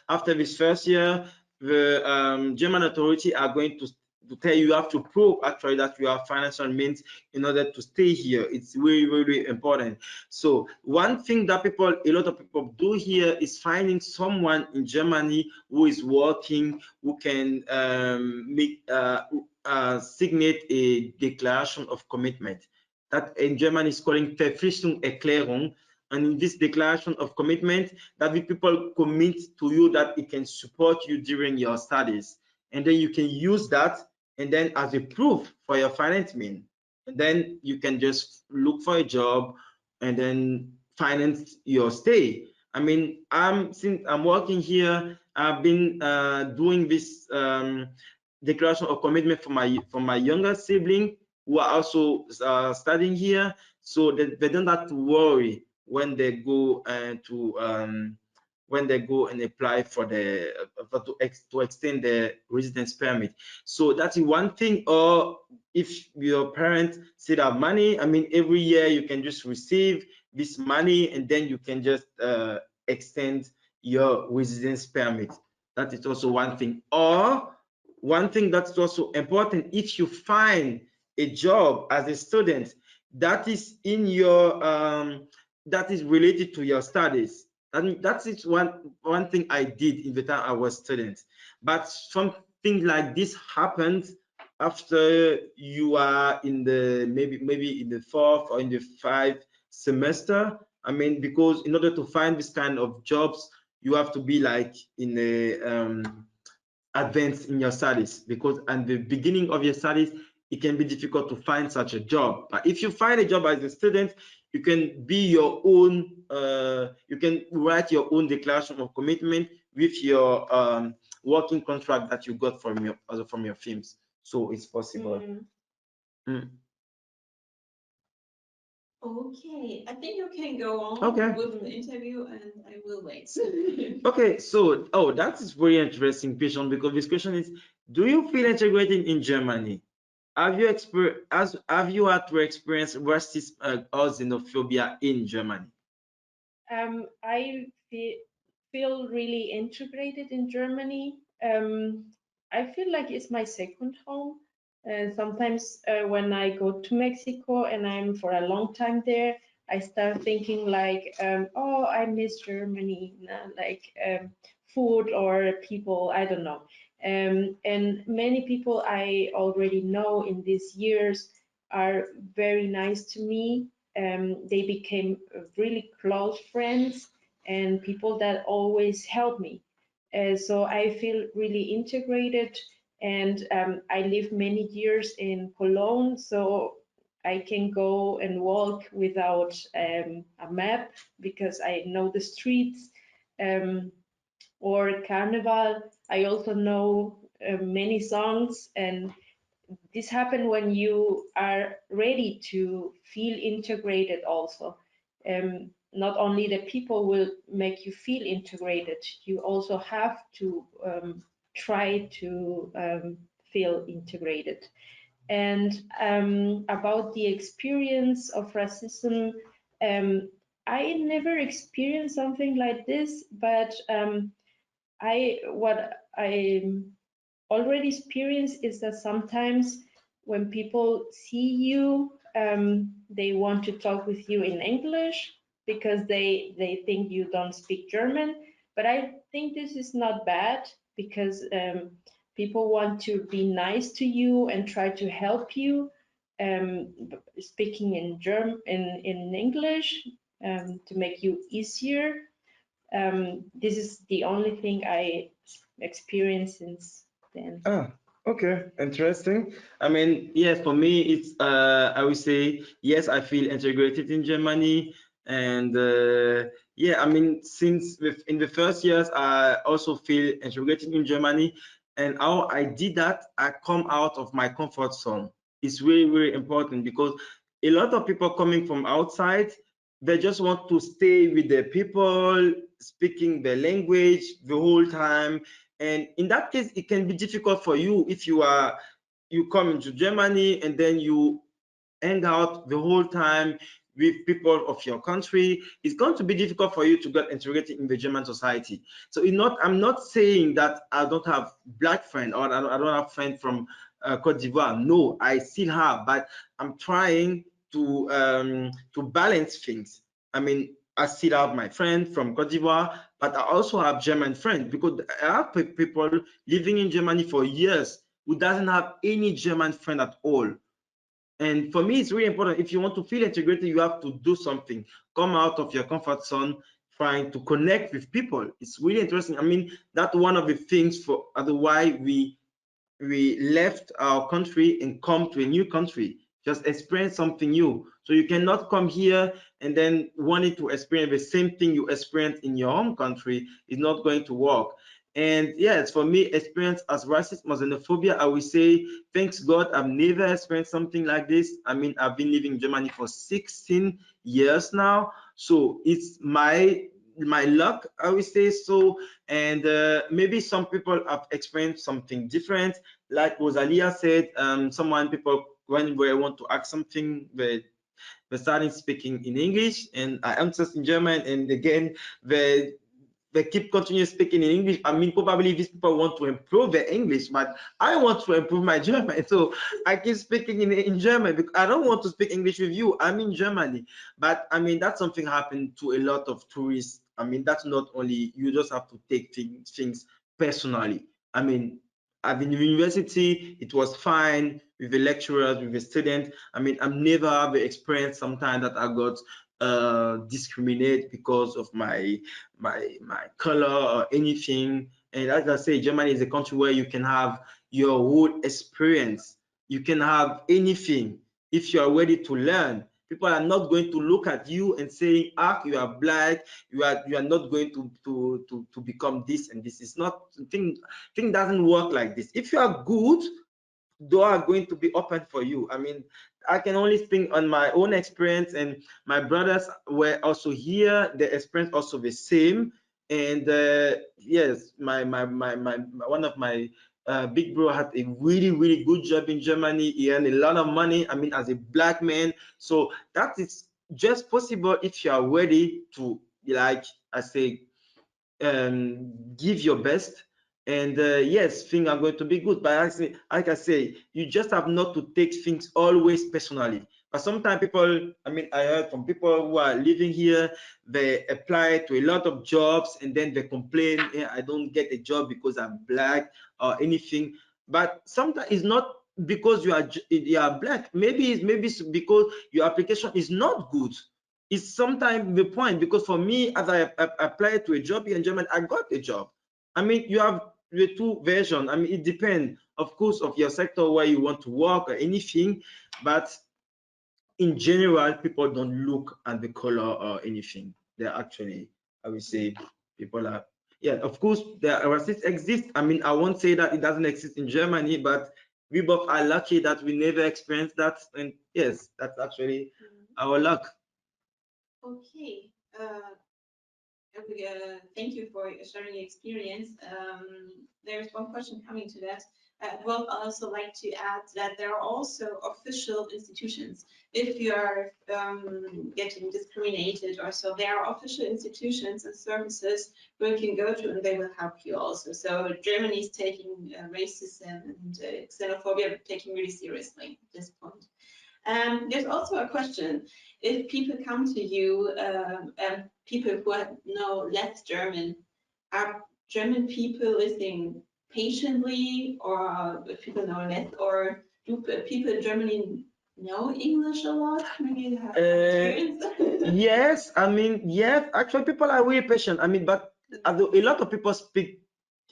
after this first year, the German authority are going to tell you have to prove actually that you have financial means in order to stay here. It's really, really important. So one thing that a lot of people do here is finding someone in Germany who is working, who can signate a declaration of commitment. That in German is calling Verpflichtungserklärung. And in this declaration of commitment, that the people commit to you that it can support you during your studies. And then you can use that and then as a proof for your financing. And then you can just look for a job and then finance your stay. I mean, since I'm working here, I've been doing this declaration of commitment for my younger sibling who are also studying here, so they don't have to worry when they go and apply for to extend the residence permit. So that's one thing. Or if your parents still have money, I mean, every year you can just receive this money and then you can just extend your residence permit. That is also one thing. Or one thing that's also important, if you find a job as a student that is in your that is related to your studies. That is one thing I did in the time I was student. But something like this happens after you are in the maybe in the fourth or in the fifth semester. I mean, because in order to find this kind of jobs, you have to be like in a advanced in your studies, because at the beginning of your studies it can be difficult to find such a job. But if you find a job as a student, you can be your own you can write your own declaration of commitment with your working contract that you got from your firms, so it's possible. Mm. Okay, I think you can go on Okay. with the interview and I will wait. Okay, so that is very interesting question, because this question is, do you feel integrated in Germany? Have you had to experience racist or xenophobia in Germany? I feel really integrated in Germany. I feel like it's my second home. And sometimes when I go to Mexico and I'm for a long time there, I start thinking like, oh, I miss Germany, like food or people, I don't know. And many people I already know in these years are very nice to me. They became really close friends and people that always help me. So I feel really integrated, and I live many years in Cologne, so I can go and walk without a map because I know the streets. Or Carnival, I also know many songs, and this happens when you are ready to feel integrated also. Not only the people will make you feel integrated, you also have to try to feel integrated. And about the experience of racism, I never experienced something like this, but what I already experienced is that sometimes when people see you, they want to talk with you in English because they think you don't speak German. But I think this is not bad because people want to be nice to you and try to help you. Speaking in in English to make you easier. This is the only thing I experienced since then. Ah, okay, interesting. I mean, yes, for me, it's I would say yes, I feel integrated in Germany, and yeah, I mean, since in the first years, I also feel integrated in Germany, and how I did that, I come out of my comfort zone. is really, really important, because a lot of people coming from outside, they just want to stay with the people speaking their language the whole time. And in that case, it can be difficult for you if you come into Germany and then you hang out the whole time with people of your country. It's going to be difficult for you to get integrated in the German society. So I'm not saying that I don't have black friends, or I don't have friends from Cote d'Ivoire. No, I still have, but I'm trying to balance things. I mean, I still have my friend from Cote d'Ivoire, but I also have German friends, because I have people living in Germany for years who doesn't have any German friend at all. And for me, it's really important. If you want to feel integrated, you have to do something. Come out of your comfort zone, trying to connect with people. It's really interesting. I mean, that's one of the things for otherwise we left our country and come to a new country, just experience something new. So you cannot come here and then wanting to experience the same thing you experienced in your home country. Is not going to work. And yes, for me, experience as racism or xenophobia, I will say, thanks God, I've never experienced something like this. I mean, I've been living in Germany for 16 years now. So it's my luck, I will say so. And maybe some people have experienced something different. Like Rosalia said, people, when they want to ask something, they starting speaking in English, and I answer in German, and again they keep continue speaking in English. I mean, probably these people want to improve their English, but I want to improve my German. So I keep speaking in German, because I don't want to speak English with you. I'm in Germany. But I mean, that's something happened to a lot of tourists. I mean, that's not only, you just have to take things personally. I mean, I've been in university, it was fine with the lecturers, with the students. I mean, I've never have experienced sometimes that I got discriminate because of my color or anything. And as I say, Germany is a country where you can have your whole experience. You can have anything if you are ready to learn. People are not going to look at you and say, ah, you are black, you are not going to become this and this. Is not, thing doesn't work like this. If you are good, door are going to be open for you. I mean, I can only speak on my own experience, and my brothers were also here. The experience also the same. And yes, my one of my big bro had a really good job in Germany. He earned a lot of money. I mean, as a black man. So that is just possible if you are ready to, like I say, give your best. And yes, things are going to be good, but actually, like I say, you just have not to take things always personally. But sometimes people, I mean, I heard from people who are living here, they apply to a lot of jobs and then they complain, "Yeah, I don't get a job because I'm black," or anything. But sometimes it's not because you are black. Maybe it's because your application is not good. Is sometimes the point, because for me, as I applied to a job here in Germany, I got a job. I mean, you have the two versions. I mean, it depends, of course, of your sector where you want to work or anything, but in general, people don't look at the color or anything. They're actually, I would say, people are, yeah, of course, the racism exists. I mean, I won't say that it doesn't exist in Germany, but we both are lucky that we never experienced that. And yes, that's actually our luck. Okay. Thank you for sharing your experience. There's one question coming to that. I would also like to add that there are also official institutions. If you are getting discriminated or so, there are official institutions and services where you can go to, and they will help you also. So Germany is taking racism and xenophobia taking really seriously at this point. There's also a question: if people come to you, people who know less German, are German people listening patiently, or if people know less, or do people in Germany know English a lot? Maybe you have experience. Yes, I mean, yes, actually, people are really patient. I mean, but a lot of people speak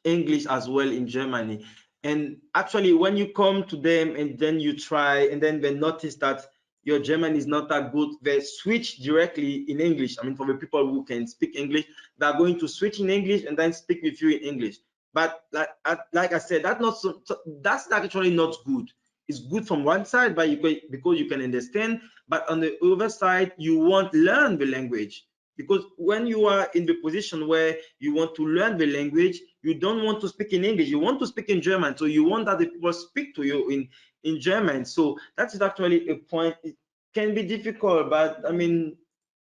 English as well in Germany. And actually, when you come to them and then you try, and then they notice that your German is not that good, they switch directly in English. I mean, for the people who can speak English, they're going to switch in English and then speak with you in English. But like I said, that's actually not good. it's good from one side, but because you can understand, but on the other side, you won't learn the language. Because when you are in the position where you want to learn the language, you don't want to speak in English, you want to speak in German. So you want that the people speak to you in German. So that is actually a point. It can be difficult, but I mean,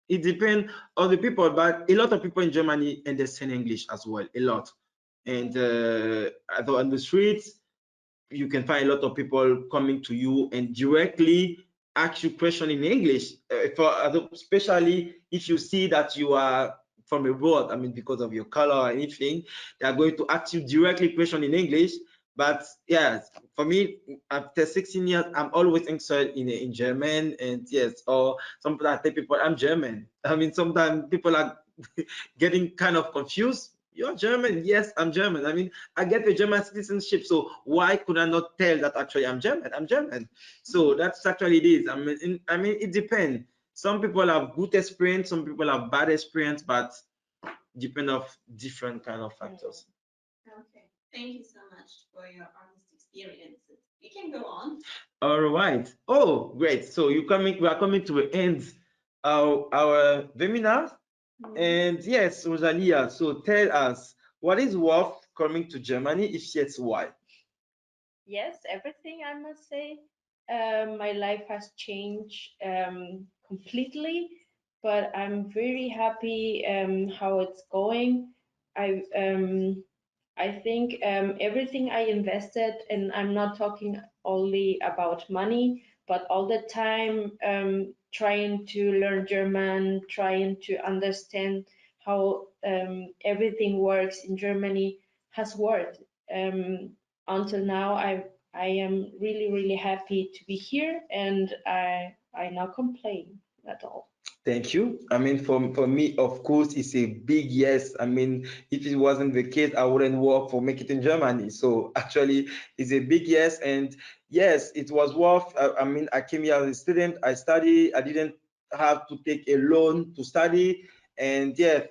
it depends on the people. But a lot of people in Germany understand English as well, a lot. And on the streets, you can find a lot of people coming to you and directly ask you question in English, especially if you see that you are from abroad. I mean, because of your color or anything, they are going to ask you directly question in English. But yes, for me, after 16 years, I'm always answered in German. And yes, or sometimes I tell people I'm German. I mean, sometimes people are getting kind of confused. You're German? Yes, I'm German. I mean, I get the German citizenship, so why could I not tell that actually I'm German? I'm German. So that's actually it is. I mean, it depends. Some people have good experience, some people have bad experience, but depend of different kind of factors. Okay, thank you so much for your honest experiences. You can go on. All right. Oh, great. So we are coming to the end of our webinar. And yes, Rosalia, so tell us, what is worth coming to Germany? If yes, why? Yes, everything, I must say. My life has changed completely, but I'm very happy how it's going. I think everything I invested, and I'm not talking only about money, but all the time trying to learn German, trying to understand how everything works in Germany has worked. Until now, I am really happy to be here, and I not complain at all. Thank you. I mean, for me, of course, it's a big yes. I mean, if it wasn't the case, I wouldn't work for Make It in Germany. So actually, it's a big yes. And yes, it was worth. I mean, I came here as a student. I studied. I didn't have to take a loan to study. And yeah,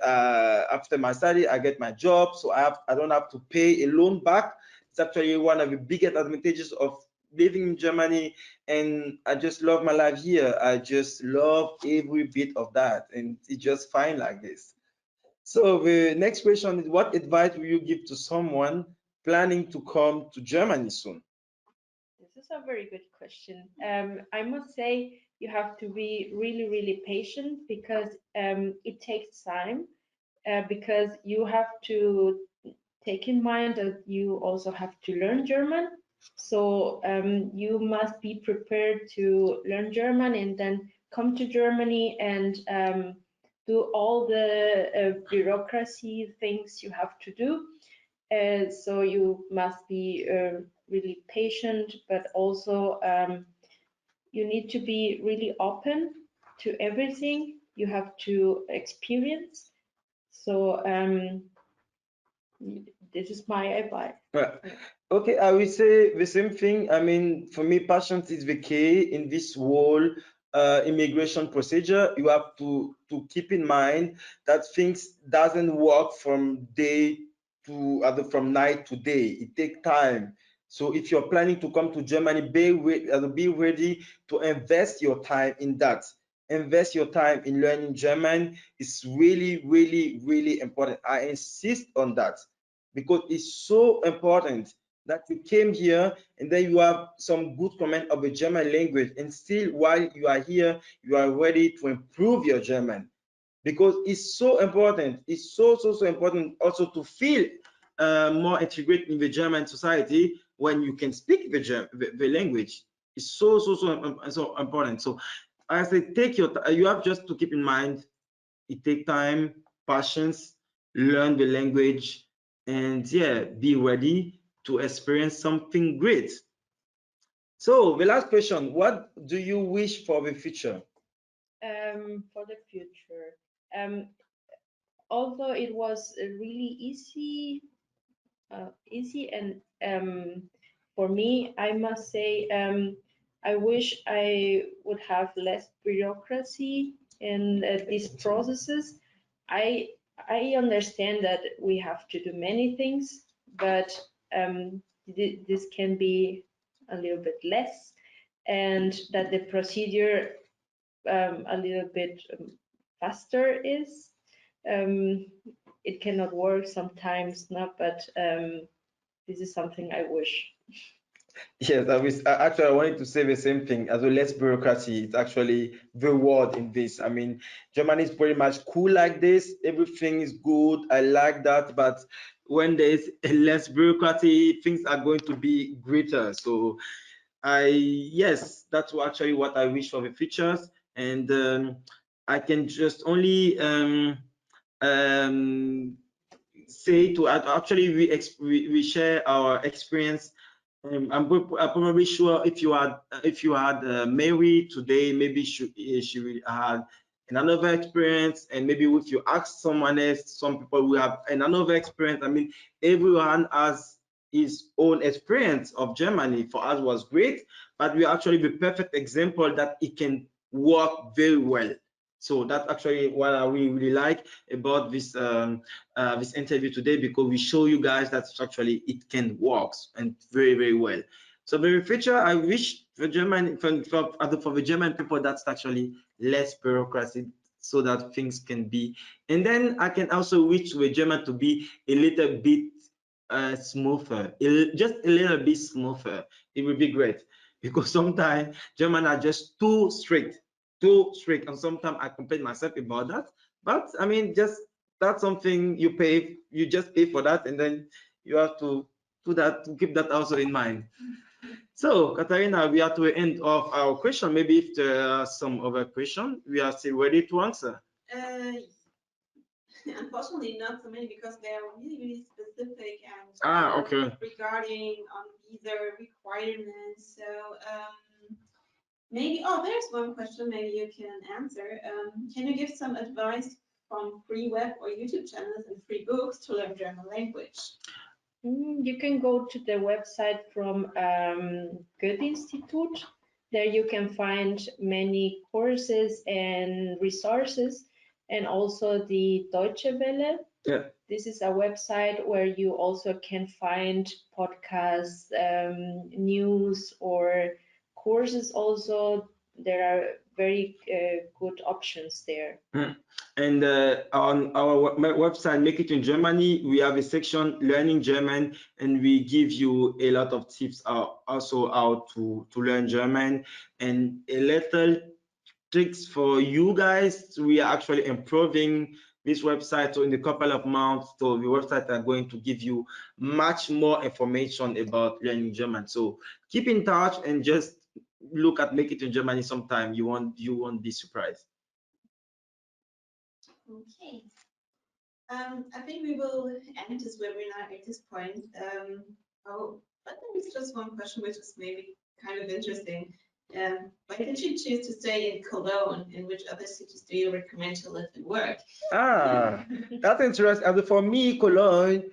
after my study, I get my job, so I don't have to pay a loan back. It's actually one of the biggest advantages of living in Germany, and I just love my life here. I just love every bit of that, and it's just fine like this. So the next question is, what advice will you give to someone planning to come to Germany soon? This is a very good question. I must say you have to be really patient because it takes time, because you have to take in mind that you also have to learn German. So you must be prepared to learn German and then come to Germany and do all the bureaucracy things you have to do. So you must be really patient, but also you need to be really open to everything you have to experience. So this is my advice. Okay, I will say the same thing. I mean, for me, patience is the key in this whole immigration procedure. You have to keep in mind that things doesn't work from day to other, from night to day. It takes time. So if you're planning to come to Germany, be ready to invest your time in that. Invest your time in learning German. It's really important. I insist on that because it's so important that you came here and then you have some good command of the German language, and still while you are here, you are ready to improve your German, because it's so important. It's so important also to feel more integrated in the German society when you can speak the language. It's so important. So I say, you have just to keep in mind, it takes time, patience, learn the language, and yeah, be ready to experience something great. So the last question, what do you wish for the future? For the future, although it was really easy and for me, I must say, I wish I would have less bureaucracy in these processes. I I understand that we have to do many things, but this can be a little bit less, and that the procedure a little bit faster is. It cannot work sometimes, not, but this is something I wish. Yes, actually I wanted to say the same thing as well. Less bureaucracy. It's actually the word in this. I mean, Germany is pretty much cool like this. Everything is good. I like that. But when there is less bureaucracy, things are going to be greater. So yes, that's actually what I wish for the futures. And I can just only um, say to actually we share our experience. I'm probably sure if you had Mary today, maybe she will had another experience, and maybe if you ask someone else, some people will have another experience. I mean, everyone has his own experience of Germany. For us was great, but we are actually the perfect example that it can work very well. So that's actually what I really like about this interview today, because we show you guys that actually it can work and very, very well. So the future, I wish for German for the German people that's actually less bureaucracy, so that things can be. And then I can also wish the German to be a little bit smoother, just a little bit smoother. It would be great, because sometimes German are just too strict, and sometimes I complain myself about that. But I mean, just that's something you pay, you just pay for that, and then you have to do that, to keep that also in mind. So Katarina, we are to the end of our question. Maybe if there are some other question, we are still ready to answer. Unfortunately, not so many, because they are really, really specific and Okay. regarding on visa requirements. So maybe, there's one question maybe you can answer. Can you give some advice from free web or YouTube channels and free books to learn German language? You can go to the website from Goethe-Institut. There you can find many courses and resources, and also the Deutsche Welle. Yeah. This is a website where you also can find podcasts, news, or courses also. There are very good options there. And on our website, Make It in Germany, we have a section Learning German, and we give you a lot of tips also how to learn German, and a little tricks for you guys. We are actually improving this website. So in a couple of months, so the website are going to give you much more information about learning German. So keep in touch and just look at Make It in Germany sometime. You won't be surprised. Okay. I think we will end this webinar at this point. But there is just one question which is maybe kind of interesting. Why did you choose to stay in Cologne? In which other cities do you recommend to live and work? That's interesting. And for me, Cologne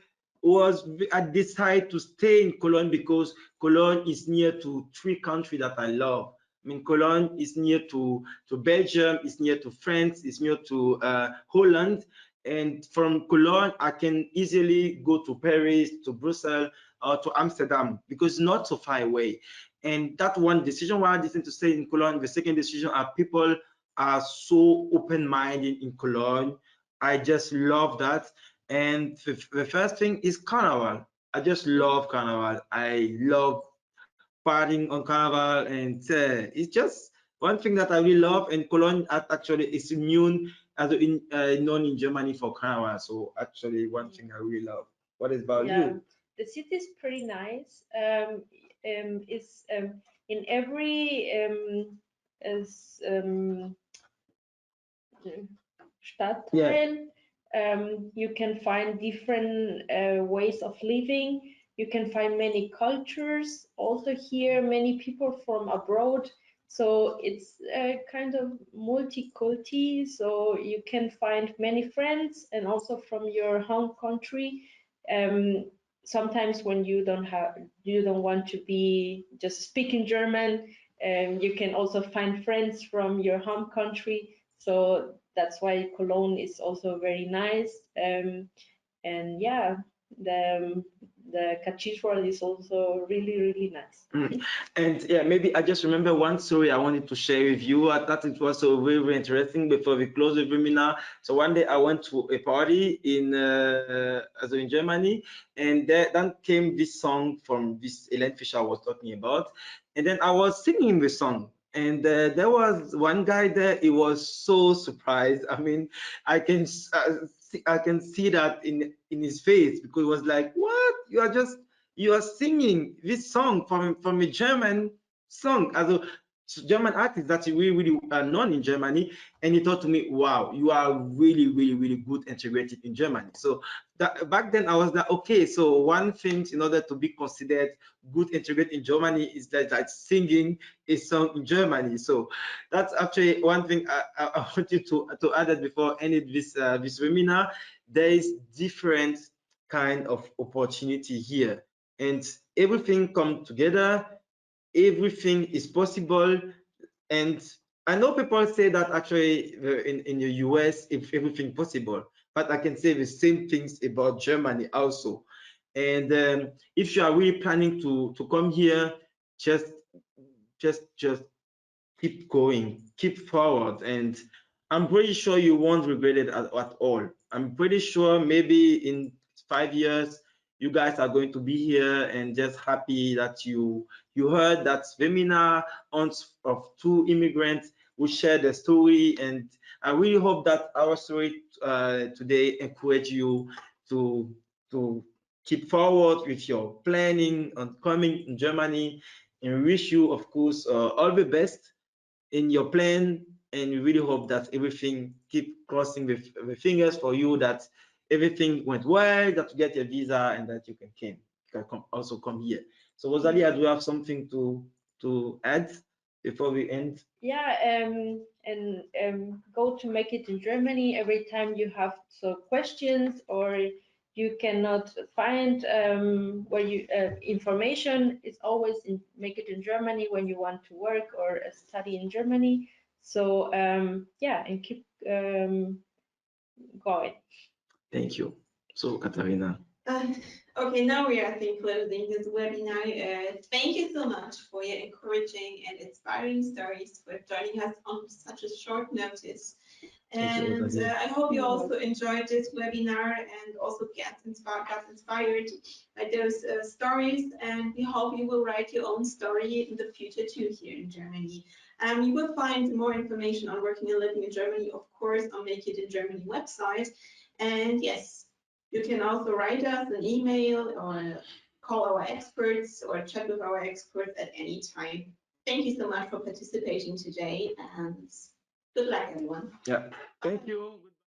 I decided to stay in Cologne because Cologne is near to 3 countries that I love. I mean, Cologne is near to Belgium, it's near to France, it's near to Holland. And from Cologne, I can easily go to Paris, to Brussels, or to Amsterdam, because it's not so far away. And that one decision why I decided to stay in Cologne. The second decision are people are so open-minded in Cologne. I just love that. And the first thing is Carnival. I just love Carnival. I love partying on Carnival, and it's just one thing that I really love. And Cologne actually is known known in Germany for Carnival. So actually, one thing I really love. What is about you? The city is pretty nice. It's in every Stadtteil. You can find different ways of living. You can find many cultures also here, many people from abroad. So it's kind of multi-culti. So you can find many friends, and also from your home country. Sometimes when you don't want to be just speaking German, you can also find friends from your home country. So that's why Cologne is also very nice. And yeah, the cathedral is also really nice. And yeah, maybe I just remember one story I wanted to share with you. I thought it was so very interesting before we close the webinar. So one day I went to a party in Germany, and then came this song from this Ellen Fisher was talking about, and then I was singing the song. And there was one guy there. He was so surprised. I mean, I can see that in his face, because it was like, "What? You are singing this song from a German song as a German artist that really known in Germany." And he thought to me, "Wow, you are really good integrated in Germany." So that, back then I was like, okay, so one thing in order to be considered good integrated in Germany is that singing a song in Germany. So that's actually one thing I wanted to add that before ending this webinar. There is different kind of opportunity here, and everything come together, everything is possible. And I know people say that actually in the US, if everything possible, but I can say the same things about Germany also. And if you are really planning to come here, just just keep going, keep forward, and I'm pretty sure you won't regret it at all. I'm pretty sure maybe in 5 years you guys are going to be here and just happy that you heard that webinar on of two immigrants who share their story. And I really hope that our story today encourage you to to keep forward with your planning on coming in Germany, and wish you, of course, all the best in your plan. And we really hope that everything, keep crossing the fingers for you, that everything went well, that you get your visa, and that you can also come here. So Rosalia, do you have something to add before we end? Yeah, and go to Make It in Germany. Every time you have questions, or you cannot find where you information, is always in Make It in Germany when you want to work or study in Germany. So yeah, and keep going. Thank you. So Katarina. Okay, now we are, I think, closing this webinar. Thank you so much for your encouraging and inspiring stories, for joining us on such a short notice. And I hope you also enjoyed this webinar and also got inspired by those stories. And we hope you will write your own story in the future too here in Germany. You will find more information on working and living in Germany, of course, on Make It in Germany website. And yes, you can also write us an email or call our experts or chat with our experts at any time. Thank you so much for participating today, and good luck, everyone. Yeah. Thank you.